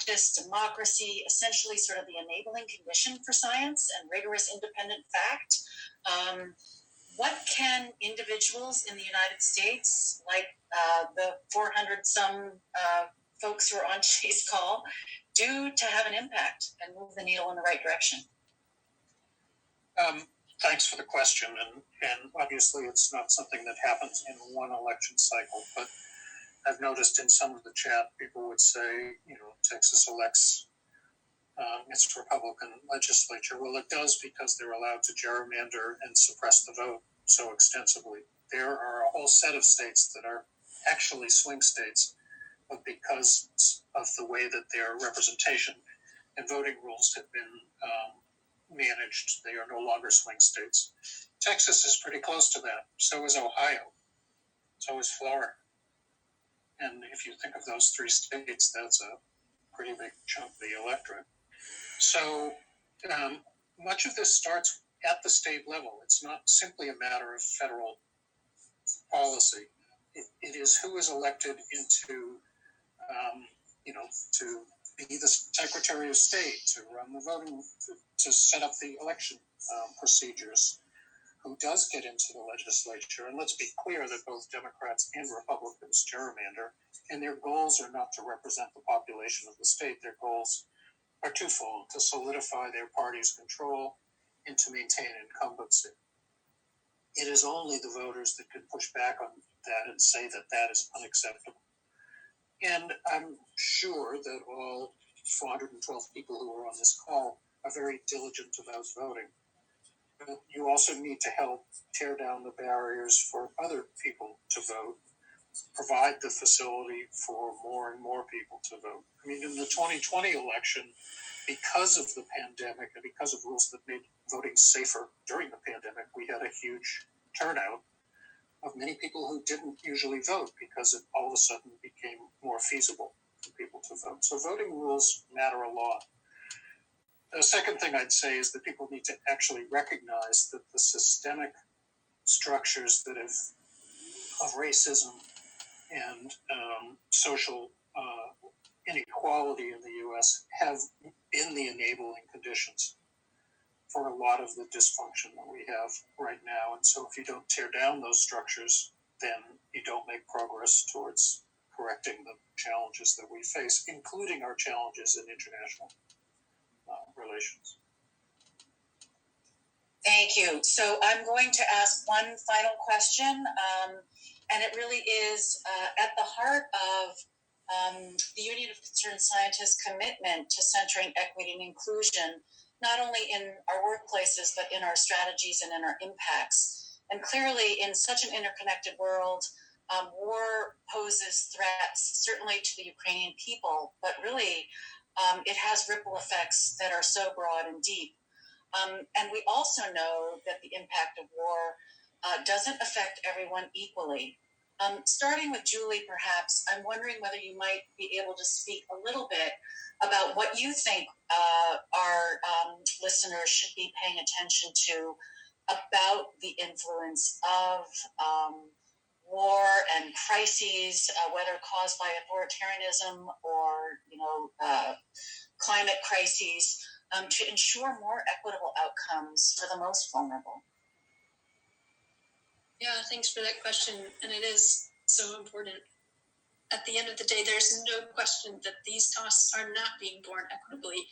practice, democracy, essentially sort of the enabling condition for science and rigorous independent fact. What can individuals in the United States, like the 400 some folks who are on today's call, do to have an impact and move the needle in the right direction? Thanks for the question, and obviously it's not something that happens in one election cycle, but I've noticed in some of the chat people would say, Texas elects its Republican legislature. Well, it does because they're allowed to gerrymander and suppress the vote so extensively. There are a whole set of states that are actually swing states, but because of the way that their representation and voting rules have been managed, they are no longer swing states. Texas is pretty close to that. So is Ohio. So is Florida. And if you think of those three states, that's a pretty big chunk of the electorate. So much of this starts at the state level. It's not simply a matter of federal policy. It is who is elected into, to be the Secretary of State, to run the voting, to set up the election procedures, who does get into the legislature. And let's be clear that both Democrats and Republicans gerrymander, and their goals are not to represent the population of the state. Their goals are twofold: to solidify their party's control and to maintain incumbency. It is only the voters that can push back on that and say that that is unacceptable. And I'm sure that all 412 people who are on this call are very diligent about voting. But you also need to help tear down the barriers for other people to vote, provide the facility for more and more people to vote. I mean, in the 2020 election, because of the pandemic and because of rules that made voting safer during the pandemic, we had a huge turnout of many people who didn't usually vote because it all of a sudden became more feasible for people to vote. So voting rules matter a lot. The second thing I'd say is that people need to actually recognize that the systemic structures that of racism and social inequality in the U.S. have been the enabling conditions for a lot of the dysfunction that we have right now. And so if you don't tear down those structures, then you don't make progress towards correcting the challenges that we face, including our challenges in international relations. Thank you. So I'm going to ask one final question, and it really is at the heart of the Union of Concerned Scientists' commitment to centering equity and inclusion, not only in our workplaces, but in our strategies and in our impacts. And clearly, in such an interconnected world, war poses threats, certainly to the Ukrainian people, but really it has ripple effects that are so broad and deep. And we also know that the impact of war doesn't affect everyone equally. Starting with Julie, perhaps, I'm wondering whether you might be able to speak a little bit about what you think our listeners should be paying attention to about the influence of war and crises, whether caused by authoritarianism or climate crises, to ensure more equitable outcomes for the most vulnerable. Yeah, thanks for that question. And it is so important. At the end of the day, there's no question that these costs are not being borne equitably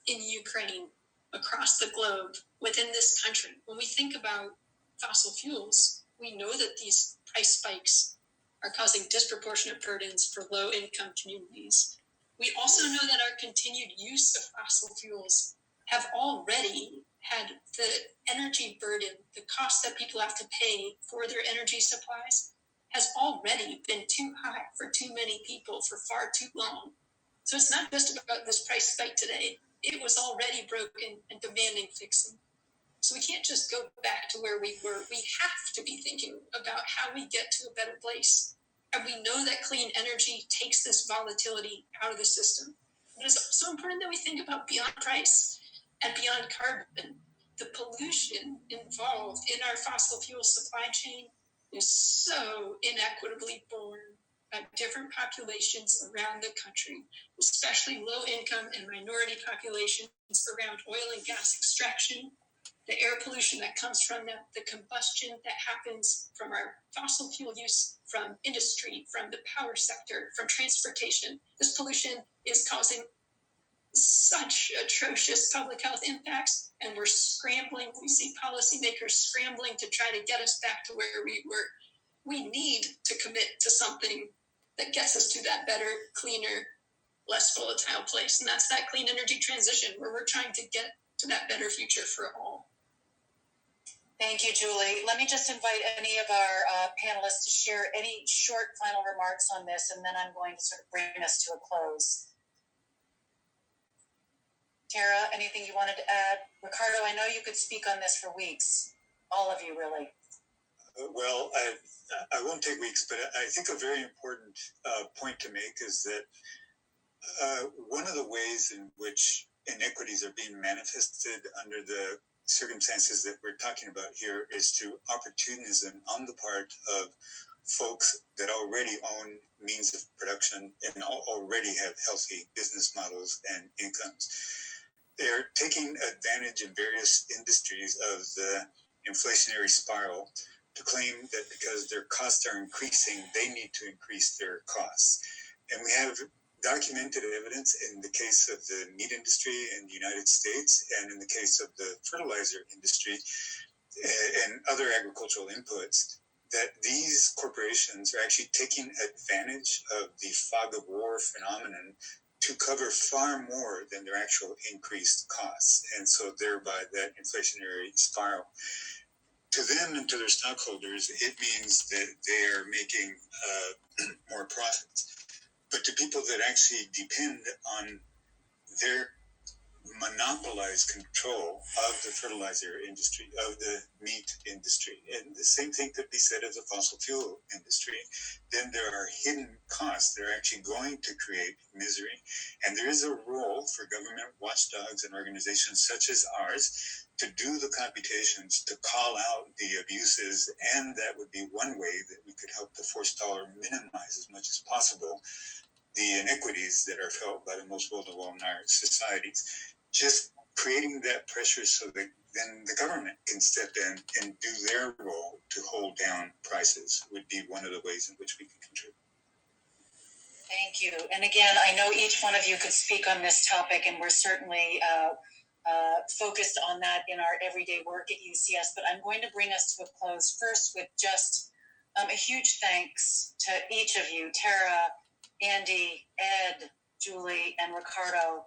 in Ukraine, across the globe, within this country. When we think about fossil fuels, we know that these price spikes are causing disproportionate burdens for low-income communities. We also know that our continued use of fossil fuels have already had the energy burden, the cost that people have to pay for their energy supplies has already been too high for too many people for far too long. So it's not just about this price spike today. It was already broken and demanding fixing. So we can't just go back to where we were. We have to be thinking about how we get to a better place. And we know that clean energy takes this volatility out of the system. But it's so important that we think about beyond price and beyond carbon. The pollution involved in our fossil fuel supply chain is so inequitably borne. different populations around the country, especially low income and minority populations around oil and gas extraction, the air pollution that comes from the combustion that happens from our fossil fuel use, from industry, from the power sector, from transportation. This pollution is causing such atrocious public health impacts, and we're scrambling. We see policymakers scrambling to try to get us back to where we were. We need to commit to something that gets us to that better, cleaner, less volatile place. And that's that clean energy transition where we're trying to get to that better future for all. Thank you, Julie. Let me just invite any of our panelists to share any short final remarks on this, and then I'm going to sort of bring us to a close. Tara, anything you wanted to add? Ricardo, I know you could speak on this for weeks. All of you, really. Well, I won't take weeks, but I think a very important point to make is that one of the ways in which inequities are being manifested under the circumstances that we're talking about here is through opportunism on the part of folks that already own means of production and already have healthy business models and incomes. They're taking advantage in various industries of the inflationary spiral to claim that because their costs are increasing, they need to increase their costs. And we have documented evidence in the case of the meat industry in the United States and in the case of the fertilizer industry and other agricultural inputs that these corporations are actually taking advantage of the fog of war phenomenon to cover far more than their actual increased costs. And so thereby that inflationary spiral. To them and to their stockholders, it means that they are making more profits. But to people that actually depend on their monopolized control of the fertilizer industry, of the meat industry, and the same thing could be said of the fossil fuel industry, then there are hidden costs that are actually going to create misery. And there is a role for government watchdogs and organizations such as ours to do the computations, to call out the abuses, and that would be one way that we could help the forestall or minimize as much as possible the inequities that are felt by the most vulnerable in our societies. Just creating that pressure so that then the government can step in and do their role to hold down prices would be one of the ways in which we can contribute. Thank you. And again, I know each one of you could speak on this topic, and we're certainly focused on that in our everyday work at UCS, but I'm going to bring us to a close first with just a huge thanks to each of you, Tara, Andy, Ed, Julie, and Ricardo.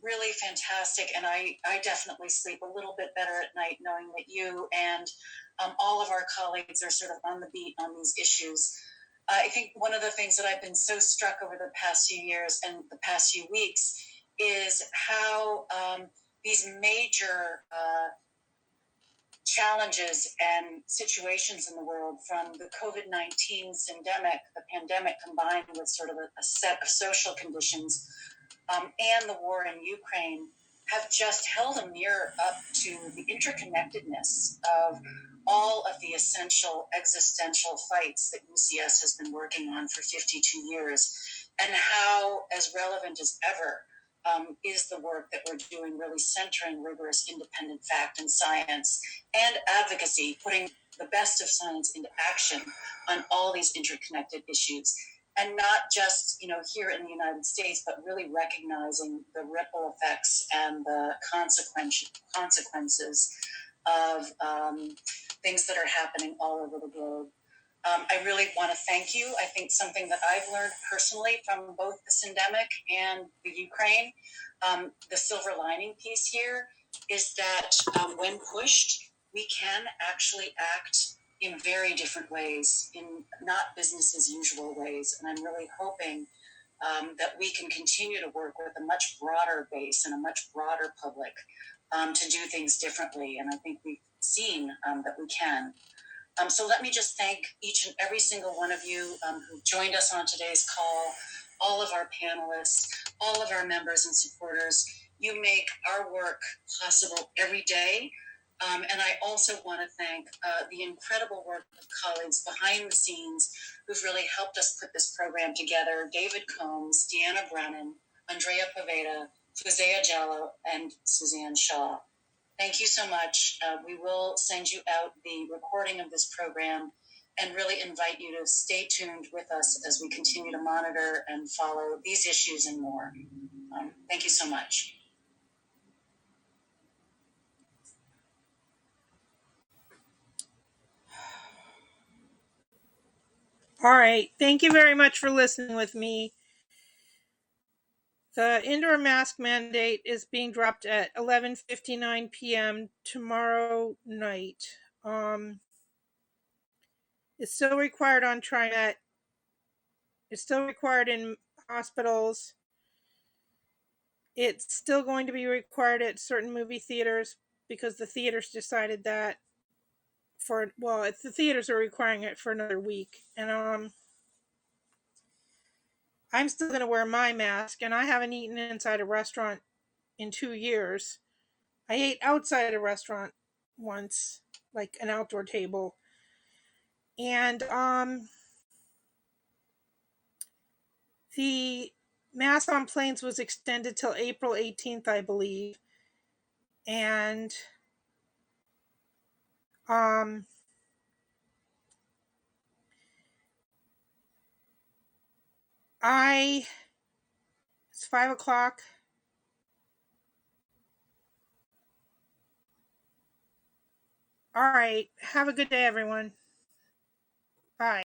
Really fantastic, and I definitely sleep a little bit better at night knowing that you and all of our colleagues are sort of on the beat on these issues. I think one of the things that I've been so struck over the past few years and the past few weeks is how these major challenges and situations in the world, from the COVID-19 pandemic combined with sort of a set of social conditions and the war in Ukraine, have just held a mirror up to the interconnectedness of all of the essential existential fights that UCS has been working on for 52 years, and how, as relevant as ever, is the work that we're doing, really centering rigorous independent fact and science and advocacy, putting the best of science into action on all these interconnected issues. And not just, here in the United States, but really recognizing the ripple effects and the consequences of things that are happening all over the globe. I really want to thank you. I think something that I've learned personally from both the syndemic and the Ukraine, the silver lining piece here is that when pushed, we can actually act in very different ways, in not business as usual ways. And I'm really hoping that we can continue to work with a much broader base and a much broader public to do things differently. And I think we've seen that we can. So let me just thank each and every single one of you who joined us on today's call, all of our panelists, all of our members and supporters. You make our work possible every day. And I also want to thank the incredible work of colleagues behind the scenes who've really helped us put this program together. David Combs, Deanna Brennan, Andrea Pavetta, Fuzea Jallo, and Suzanne Shaw. Thank you so much. We will send you out the recording of this program and really invite you to stay tuned with us as we continue to monitor and follow these issues and more. Thank you so much. All right. Thank you very much for listening with me. The indoor mask mandate is being dropped at 11:59 p.m. tomorrow night. It's still required on TriMet. It's still required in hospitals. It's still going to be required at certain movie theaters because the theaters decided that the theaters are requiring it for another week. And I'm still going to wear my mask, and I haven't eaten inside a restaurant in 2 years. I ate outside a restaurant once, like an outdoor table. And the mask on planes was extended till April 18th, I believe. And it's 5:00. All right. Have a good day, everyone.